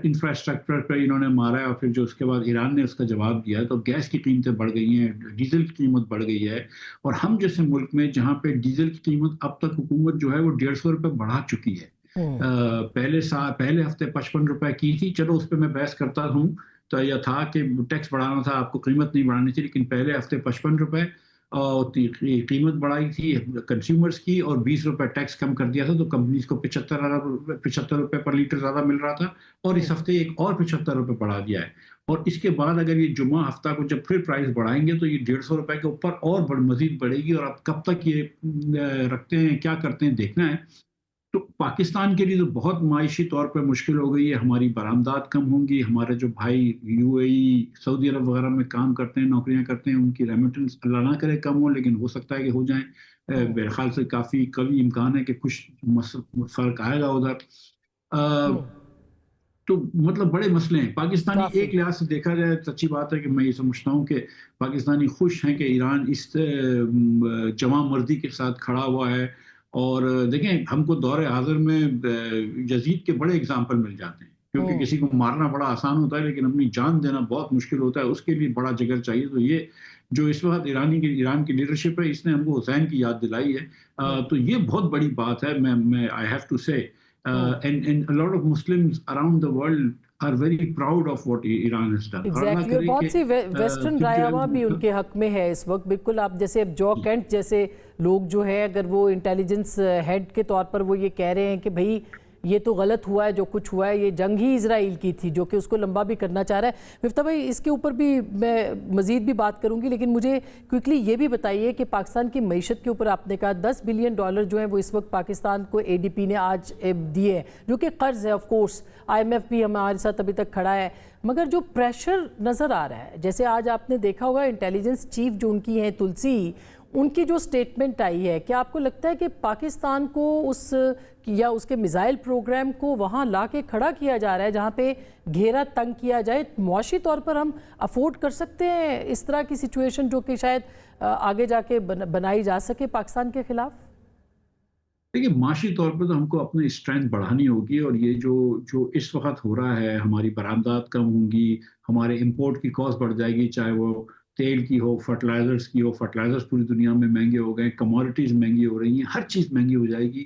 انفراسٹرکچر پہ انہوں نے مارا ہے اور پھر جو اس کے بعد ایران نے اس کا جواب دیا ہے، تو گیس کی قیمتیں بڑھ گئی ہیں، ڈیزل کی قیمت بڑھ گئی ہے. اور ہم جیسے ملک میں جہاں پہ ڈیزل کی قیمت اب تک حکومت جو ہے وہ 150 روپے بڑھا چکی ہے. پہلے ہفتے 55 روپے کی تھی. چلو اس پہ میں بحث کرتا ہوں، تو یہ تھا کہ ٹیکس بڑھانا تھا، آپ کو قیمت نہیں بڑھانی تھی، لیکن پہلے ہفتے 55 روپے قیمت بڑھائی تھی کنزیومرز کی، اور 20 روپے ٹیکس کم کر دیا تھا. تو کمپنیز کو 75 روپے پر لیٹر زیادہ مل رہا تھا، اور اس ہفتے ایک اور 75 روپے بڑھا دیا ہے. اور اس کے بعد اگر یہ جمعہ ہفتہ کو جب پھر پرائس بڑھائیں گے تو یہ 150 روپے کے اوپر اور مزید بڑھے گی. اور اب کب تک یہ رکھتے ہیں، کیا کرتے ہیں، دیکھنا ہے. تو پاکستان کے لیے تو بہت معاشی طور پہ مشکل ہو گئی ہے. ہماری برآمدات کم ہوں گی. ہمارے جو بھائی یو اے ای، سعودی عرب وغیرہ میں کام کرتے ہیں، نوکریاں کرتے ہیں، ان کی ریمیٹنس اللہ نہ کرے کم ہو، لیکن ہو سکتا ہے کہ ہو جائیں. میرے خیال سے کافی قوی امکان ہے کہ کچھ فرق آئے گا ادھر. تو مطلب بڑے مسئلے ہیں. پاکستانی ایک لحاظ سے دیکھا جائے، سچی بات ہے کہ میں یہ سمجھتا ہوں کہ پاکستانی خوش ہیں کہ ایران اس جواں مردی کے ساتھ کھڑا ہوا ہے. اور دیکھیں، ہم کو دور حاضر میں یزید کے بڑے اگزامپل مل جاتے ہیں، کیونکہ کسی کو مارنا بڑا آسان ہوتا ہے لیکن اپنی جان دینا بہت مشکل ہوتا ہے. اس کے لیے بڑا جگر چاہیے. تو یہ جو اس وقت ایران کی لیڈرشپ ہے، اس نے ہم کو حسین کی یاد دلائی ہے. تو یہ بہت بڑی بات ہے. میں آئی ہیو ٹو سے and a lot of Muslims around the world are very proud of what Iran has done. Exactly. اور بہت سی ویسٹرن رائے بھی ان کے حق میں ہے اس وقت. بالکل آپ جیسے اب جو کینٹ جیسے لوگ جو ہے، اگر وہ انٹیلیجنس ہیڈ کے طور پر وہ یہ کہہ رہے ہیں کہ بھائی یہ تو غلط ہوا ہے جو کچھ ہوا ہے، یہ جنگ ہی اسرائیل کی تھی، جو کہ اس کو لمبا بھی کرنا چاہ رہا ہے. مفتاح بھائی، اس کے اوپر بھی میں مزید بھی بات کروں گی، لیکن مجھے کوئکلی یہ بھی بتائیے کہ پاکستان کی معیشت کے اوپر آپ نے کہا 10 بلین ڈالر جو ہیں وہ اس وقت پاکستان کو اے ڈی پی نے آج دیے ہیں، جو کہ قرض ہے. Of course I M F بھی ہمارے ساتھ ابھی تک کھڑا ہے، مگر جو پریشر نظر آ رہا ہے، جیسے آج آپ نے دیکھا ہوگا انٹیلیجنس چیف جو ان کی ہیں تلسی، ان کی جو سٹیٹمنٹ آئی ہے، کیا آپ کو لگتا ہے کہ پاکستان کو اس کے میزائل پروگرام کو وہاں لا کے کھڑا کیا جا رہا ہے جہاں پہ گھیرا تنگ کیا جائے؟ معاشی طور پر ہم افورڈ کر سکتے ہیں اس طرح کی سچویشن جو کہ شاید آگے جا کے بنائی جا سکے پاکستان کے خلاف؟ دیکھیے، معاشی طور پہ تو ہم کو اپنی اسٹرینتھ بڑھانی ہوگی. اور یہ جو اس وقت ہو رہا ہے، ہماری برآمدات کم ہوں گی، ہمارے امپورٹ کی کاسٹ بڑھ جائے گی، چاہے وہ تیل کی ہو، فرٹیلائزرز کی ہو. فرٹیلائزرز پوری دنیا میں مہنگے ہو گئے، کموڈیٹیز مہنگی ہو رہی ہیں، ہر چیز مہنگی ہو جائے گی.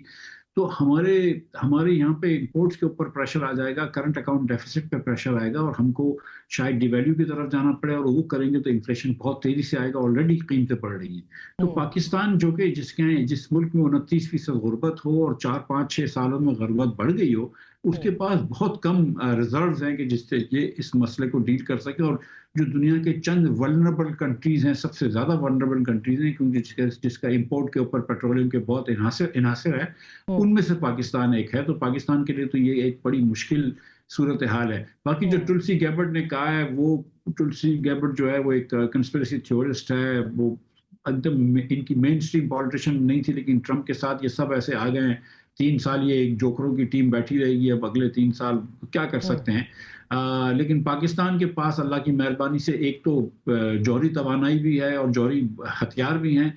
تو ہمارے یہاں پہ امپورٹس کے اوپر پریشر آ جائے گا، کرنٹ اکاؤنٹ ڈیفیسٹ پہ پریشر آئے گا، اور ہم کو شاید ڈی ویلیو کی طرف جانا پڑے. اور وہ کریں گے تو انفلیشن بہت تیزی سے آئے گا. آلریڈی قیمتیں بڑھ رہی ہیں. تو پاکستان جو کہ جس ملک میں 29% غربت ہو اور 4-5-6 سالوں میں غربت بڑھ گئی ہو، اس کے پاس بہت کم ریزروز ہیں کہ جس سے یہ اس مسئلے کو ڈیل کر سکے. اور جو دنیا کے چند ولنریبل کنٹریز ہیں، سب سے زیادہ ولنریبل کنٹریز ہیں، کیونکہ جس کا امپورٹ کے اوپر پیٹرولیم کے بہت انحصر ہے، ان میں سے پاکستان ایک ہے. تو پاکستان کے لیے تو یہ ایک بڑی مشکل صورتحال ہے. باقی جو ٹلسی گیبرٹ نے کہا ہے، وہ ٹلسی گیبرٹ جو ہے وہ ایک کنسپریسی تھیورسٹ ہے. وہ ایک دم ان کی مین اسٹریم پالیٹیشین نہیں تھی، لیکن ٹرمپ کے ساتھ یہ سب ایسے آ گئے ہیں. 3 سال یہ ایک جوکروں کی ٹیم بیٹھی رہے گی. اب اگلے 3 سال کیا کر سکتے ہیں. لیکن پاکستان کے پاس اللہ کی مہربانی سے ایک تو جوہری توانائی بھی ہے اور جوہری ہتھیار بھی ہیں.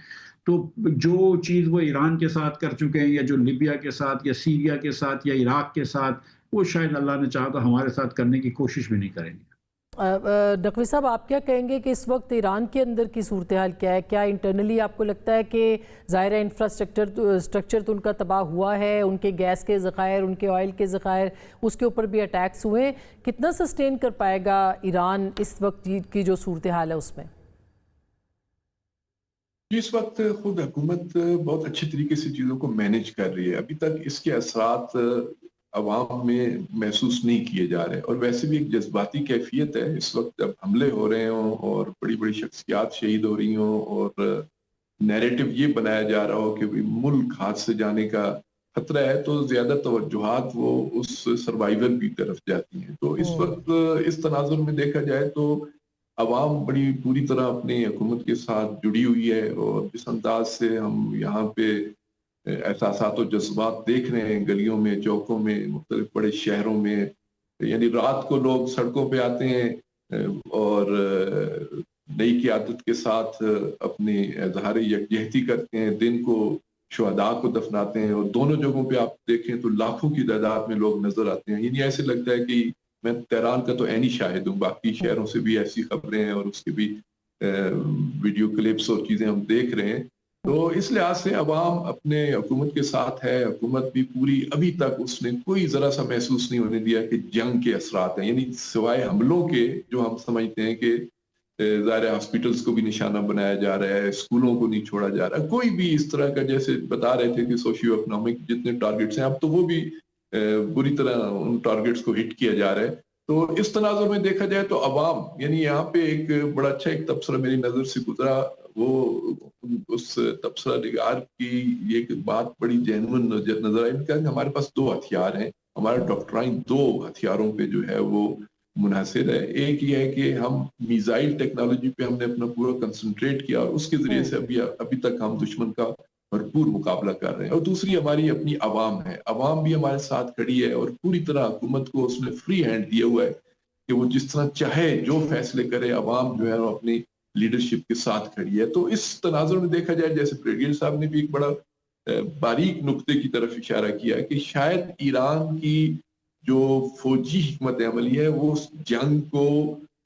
تو جو چیز وہ ایران کے ساتھ کر چکے ہیں، یا جو لیبیا کے ساتھ یا سیریا کے ساتھ یا عراق کے ساتھ، وہ شاید اللہ نے چاہا تو ہمارے ساتھ کرنے کی کوشش بھی نہیں کریں گے. नकवी साहब, आप क्या कहेंगे कि इस वक्त ईरान के अंदर की सूरत हाल क्या है? क्या इंटरनली आपको लगता है कि ज़ाहिर इंफ्रास्ट्रक्चर तो उनका तबाह हुआ है, उनके गैस के ज़खायर, उनके ऑयल के ज़खायर, उसके ऊपर भी अटैक्स हुए, कितना सस्टेन कर पाएगा ईरान इस वक्त की जो सूरत हाल है उसमें? इस वक्त खुद हुकूमत बहुत अच्छे तरीके से चीज़ों को मैनेज कर रही है। अभी तक इसके असरात अवाम में महसूस नहीं किए जा रहे, और वैसे भी एक जज्बाती कैफियत है इस वक्त, जब हमले हो रहे हों और बड़ी बड़ी शख्सियात शहीद हो रही हों और नैरेटिव ये बनाया जा रहा हो कि भाई मुल्क हाथ से जाने का खतरा है, तो ज़्यादा तवज्जुहात वो उस सर्वाइवल की तरफ जाती हैं। तो इस वक्त इस तनाजुर में देखा जाए तो अवाम बड़ी पूरी तरह अपनी हुकूमत के साथ जुड़ी हुई है, और जिस अंदाज से हम यहाँ पे एहसासात और जज्बात देख रहे हैं गलियों में, चौकों में, मुख्तलिफ बड़े शहरों में, यानी रात को लोग सड़कों पे आते हैं और नई क़यादत के साथ अपनी इज़हार यकजहती करते हैं, दिन को शुहदा को दफनाते हैं, और दोनों जगहों पे आप देखें तो लाखों की तादाद में लोग नजर आते हैं। यानी ऐसे लगता है कि मैं तेहरान का तो ऐनी शाहिद हूँ, बाकी शहरों से भी ऐसी खबरें हैं और उसके भी वीडियो क्लिप्स और चीज़ें हम देख रहे हैं। तो इस लिहाज से अवाम अपने हुकूमत के साथ है। हुकूमत भी पूरी अभी तक उसने कोई ज़रा सा महसूस नहीं होने दिया कि जंग के असरात हैं, यानी सिवाय हमलों के जो हम समझते हैं कि ज़ाहिर हॉस्पिटल्स को भी निशाना बनाया जा रहा है, स्कूलों को नहीं छोड़ा जा रहा, कोई भी इस तरह का, जैसे बता रहे थे कि सोशियो इकोनॉमिक जितने टारगेट्स हैं अब तो वो भी बुरी तरह उन टारगेट्स को हिट किया जा रहा है। तो इस तनाजुर में देखा जाए तो अवाम, यानी यहाँ पे एक बड़ा अच्छा एक तबसरा मेरी नज़र से गुजरा, वो उस तबसरा निगार की एक बात बड़ी जेन्युइन नजर आई कि हमारे पास दो हथियार हैं, हमारा डॉक्ट्राइन दो हथियारों पे जो है वो मुनासिर है। एक ये है कि हम मिसाइल टेक्नोलॉजी पे हमने अपना पूरा कंसंट्रेट किया और उसके जरिए से अभी तक हम दुश्मन का भरपूर मुकाबला कर रहे हैं, और दूसरी हमारी अपनी अवाम है। अवाम भी हमारे साथ खड़ी है और पूरी तरह हुकूमत को उसने फ्री हैंड दिया हुआ है कि वो जिस तरह चाहे जो फैसले करे, अवाम जो है वो अपनी लीडरशिप के साथ खड़ी है। तो इस तनाजुर में देखा जाए, जैसे ब्रिगेडियर साहब ने भी एक बड़ा बारीक नुक्ते की तरफ इशारा किया कि शायद ईरान की जो फौजी हिकमत अमली है वो जंग को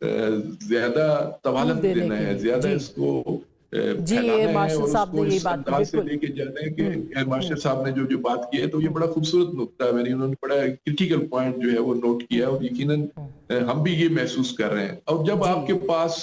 ज्यादा तवालत देना है, ज्यादा इसको एयर मार्शल साहब ने ये बात लेके जाना है कि एयर मार्शल साहब ने जो बात की है, तो ये बड़ा खूबसूरत नुक्ता है। मैंने उन्होंने बड़ा क्रिटिकल पॉइंट जो है वो नोट किया, और यकीनन हम भी ये महसूस कर रहे हैं। और जब आपके पास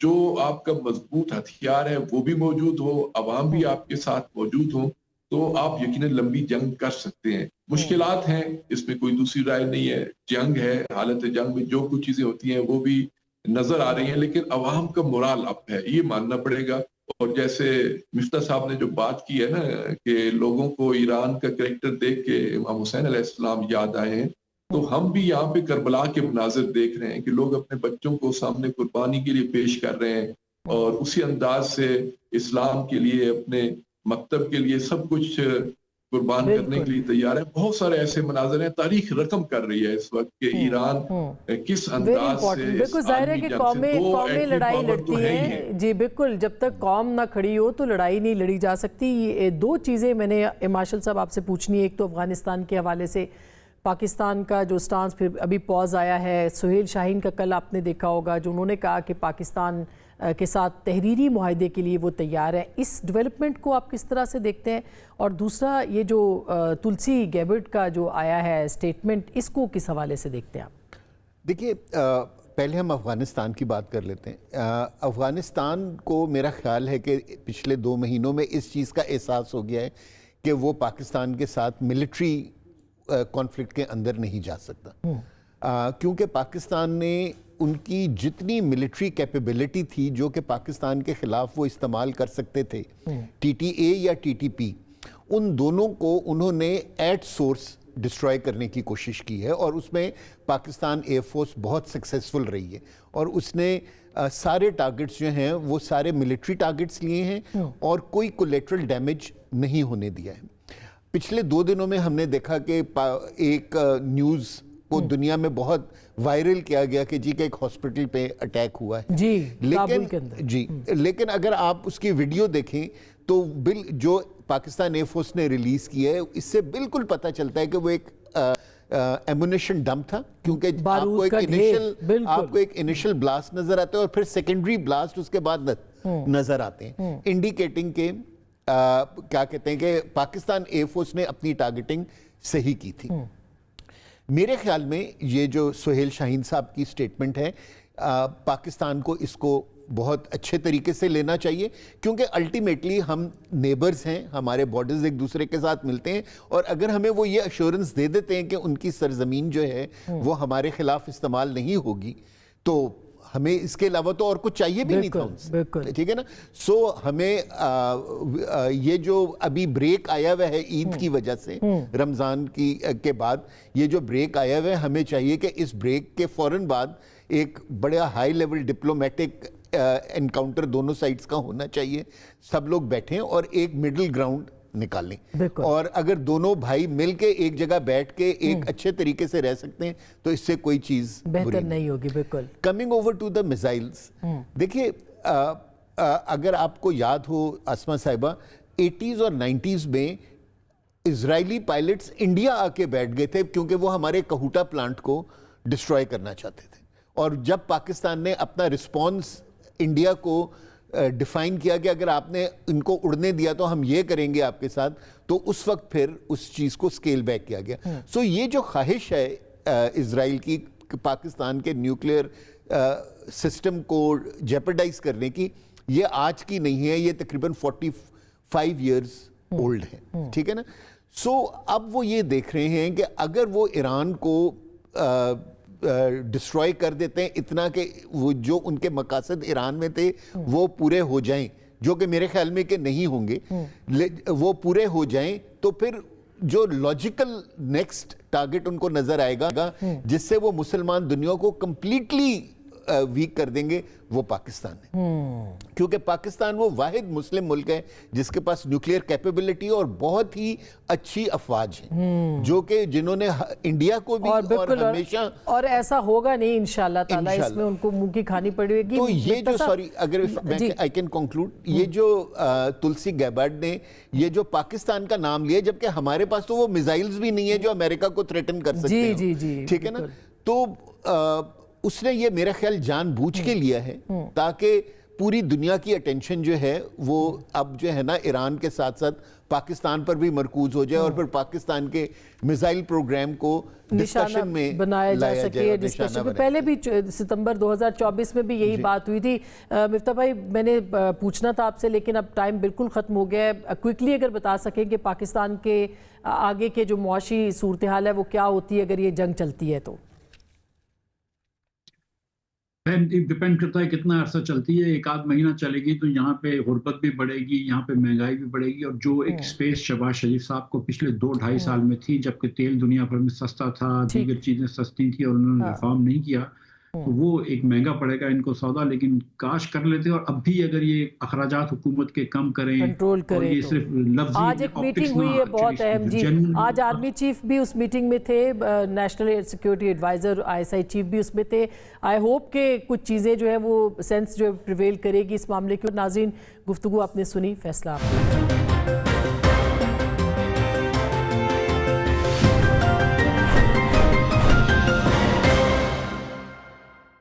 जो आपका मजबूत हथियार है वो भी मौजूद हो, अवाम भी आपके साथ मौजूद हो, तो आप यकीनन लंबी जंग कर सकते हैं। मुश्किलात हैं, इसमें कोई दूसरी राय नहीं है, जंग है, हालत जंग में जो कुछ चीजें होती हैं वो भी नजर आ रही हैं, लेकिन अवाम का मोराल अप है, ये मानना पड़ेगा। और जैसे मिफ्ता साहब ने जो बात की है ना कि लोगों को ईरान का कैरेक्टर देख के इमाम हुसैन अलैहिस्सलाम याद आए हैं, तो हम भी यहाँ पे करबला के मनाजिर देख रहे हैं कि लोग अपने बच्चों को सामने कुर्बानी के लिए पेश कर रहे हैं, और उसी अंदाज से इस्लाम के लिए, अपने मकतब के लिए सब कुछ कुर्बान करने के लिए तैयार है। बहुत सारे ऐसे मनाज़र हैं, तारीख रकम कर रही है इस वक्त कि ईरान किस अंदाज से, बिल्कुल जाहिर है कि कौमें लड़ाई लड़ती हैं। जी बिल्कुल, जब तक कौम ना खड़ी हो तो लड़ाई नहीं लड़ी जा सकती। ये दो चीज़ें मैंने मार्शल साहब आपसे पूछनी है। एक तो अफगानिस्तान के हवाले से पाकिस्तान का जो स्टांस, फिर अभी पॉज आया है, सुहेल शाहीन का कल आपने देखा होगा जो उन्होंने कहा कि पाकिस्तान के साथ तहरीरी मुआहदे के लिए वो तैयार है। इस डेवलपमेंट को आप किस तरह से देखते हैं? और दूसरा ये जो तुलसी गैबर्ट का जो आया है स्टेटमेंट, इसको किस हवाले से देखते हैं आप? देखिए, पहले हम अफ़गानिस्तान की बात कर लेते हैं। अफ़गानिस्तान को मेरा ख्याल है कि पिछले 2 महीनों में इस चीज़ का एहसास हो गया है कि वो पाकिस्तान के साथ मिलिट्री कॉन्फ्लिक्ट के अंदर नहीं जा सकता, क्योंकि पाकिस्तान ने उनकी जितनी मिलिट्री कैपेबिलिटी थी जो कि पाकिस्तान के ख़िलाफ़ वो इस्तेमाल कर सकते थे, TTA या TTP, उन दोनों को उन्होंने एट सोर्स डिस्ट्रॉय करने की कोशिश की है, और उसमें पाकिस्तान एयरफोर्स बहुत सक्सेसफुल रही है, और उसने सारे टारगेट्स जो हैं वो सारे मिलिट्री टारगेट्स लिए हैं और कोई कोलेटरल डैमेज नहीं होने दिया है। पिछले 2 दिनों में हमने देखा कि एक न्यूज़ को दुनिया में बहुत वायरल किया गया कि जी का एक हॉस्पिटल पे अटैक हुआ है, जी काबुल के अंदर। लेकिन अगर आप उसकी वीडियो देखें तो जो पाकिस्तान एयरफोर्स ने रिलीज़ किया है, इससे बिल्कुल पता चलता है कि वो एक एमुनेशन डंप था, क्योंकि बारूद का ढेर, बिल्कुल। आपको एक इनिशियल ब्लास्ट नजर आता है और फिर सेकेंडरी ब्लास्ट उसके बाद नजर आते हैं, इंडिकेटिंग के क्या कहते हैं कि पाकिस्तान एयरफोर्स ने अपनी टारगेटिंग सही की थी। मेरे ख्याल में ये जो सुहेल शाहीन साहब की स्टेटमेंट है, पाकिस्तान को इसको बहुत अच्छे तरीके से लेना चाहिए, क्योंकि अल्टीमेटली हम नेबर्स हैं, हमारे बॉर्डर्स एक दूसरे के साथ मिलते हैं, और अगर हमें वो ये अश्योरेंस दे देते हैं कि उनकी सरजमीन जो है वो हमारे खिलाफ इस्तेमाल नहीं होगी, तो हमें इसके अलावा तो और कुछ चाहिए भी नहीं था उनसे, ठीक है ना। सो हमें ये जो अभी ब्रेक आया हुआ है ईद की वजह से, रमज़ान के बाद ये जो ब्रेक आया हुआ है, हमें चाहिए कि इस ब्रेक के फौरन बाद एक बड़ा हाई लेवल डिप्लोमेटिक एनकाउंटर दोनों साइड्स का होना चाहिए, सब लोग बैठें और एक मिडिल ग्राउंड निकालें, और अगर दोनों भाई मिलके एक जगह बैठ के एक अच्छे तरीके से रह सकते हैं तो इससे कोई चीज बेहतर नहीं होगी। बिल्कुल। Coming over to the missiles, देखिए अगर आपको याद हो आसमा साहिबा, 80s और 90s में इजरायली पायलट्स इंडिया आके बैठ गए थे, क्योंकि वो हमारे कहूटा प्लांट को डिस्ट्रॉय करना चाहते थे, और जब पाकिस्तान ने अपना रिस्पॉन्स इंडिया को डिफाइन किया कि अगर आपने इनको उड़ने दिया तो हम ये करेंगे आपके साथ, तो उस वक्त फिर उस चीज़ को स्केल बैक किया गया। सो ये जो ख्वाहिश है इजराइल की पाकिस्तान के न्यूक्लियर सिस्टम को जेपरडाइज करने की, ये आज की नहीं है, ये तकरीबन 45 इयर्स ओल्ड है, ठीक है ना। सो अब वो ये देख रहे हैं कि अगर वो ईरान को डिस्ट्रॉय कर देते हैं इतना कि वो जो उनके मकासद ईरान में थे वो पूरे हो जाएं, जो कि मेरे ख्याल में कि नहीं होंगे, वो पूरे हो जाएं, तो फिर जो लॉजिकल नेक्स्ट टारगेट उनको नजर आएगा जिससे वो मुसलमान दुनिया को कंप्लीटली वीक कर देंगे, वो पाकिस्तान है, क्योंकि पाकिस्तान वो वाहिद मुस्लिम मुल्क है जिसके पास न्यूक्लियर कैपेबिलिटी और बहुत ही अच्छी अफवाज है, जो कि जिन्होंने इंडिया को भी और हमेशा, और ऐसा होगा नहीं इंशाल्लाह ताला, इसमें उनको मुंह की खानी पड़ेगी। तो ये जो सॉरी अगर आई कैन कंक्लूड, ये जो तुलसी गैबार्ड ने ये जो पाकिस्तान का नाम लिया, जबकि हमारे पास तो वो मिसाइल्स भी नहीं है जो अमेरिका को थ्रेटन कर सकते हैं, जी जी, ठीक है ना। तो उसने ये मेरा ख्याल जानबूझ के लिया है ताकि पूरी दुनिया की अटेंशन जो है वो अब जो है ना ईरान के साथ साथ पाकिस्तान पर भी मरकूज हो जाए, और फिर पाकिस्तान के मिसाइल प्रोग्राम को डिस्कशन में बनाया जा सके। डिस्कशन में पहले भी सितंबर 2024 में भी यही बात हुई थी। मिफ्ता भाई, मैंने पूछना था आपसे, लेकिन अब टाइम बिल्कुल ख़त्म हो गया है। क्विकली अगर बता सकें कि पाकिस्तान के आगे के जो मुआशी सूरत हाल है वो क्या होती है अगर ये जंग चलती है तो? डिपेंड करता है कितना अरसा चलती है। एक आध महीना चलेगी तो यहाँ पे गुर्बत भी बढ़ेगी, यहाँ पे महंगाई भी बढ़ेगी, और जो एक स्पेस शहबाज शरीफ साहब को पिछले 2-2.5 साल में थी, जबकि तेल दुनिया भर में सस्ता था, दीगर चीजें सस्ती थी और उन्होंने रिफॉर्म नहीं किया, तो वो एक महंगा पड़ेगा इनको सौदा। लेकिन काश कर लेते, और अब भी अगर ये अखराजात हुकूमत के कम करें, कंट्रोल करें, और ये सिर्फ लफ्ज़ी आज एक मीटिंग हुई है बहुत अहम जी, आज आर्मी चीफ भी उस मीटिंग में थे, national security adviser ISI chief भी उसमें थे। आई होप के कुछ चीज़ें जो है वो सेंस जो प्रिवेल करेगी इस मामले की। नाज़रीन, गुफ्तगू आपने सुनी, फैसला आपने।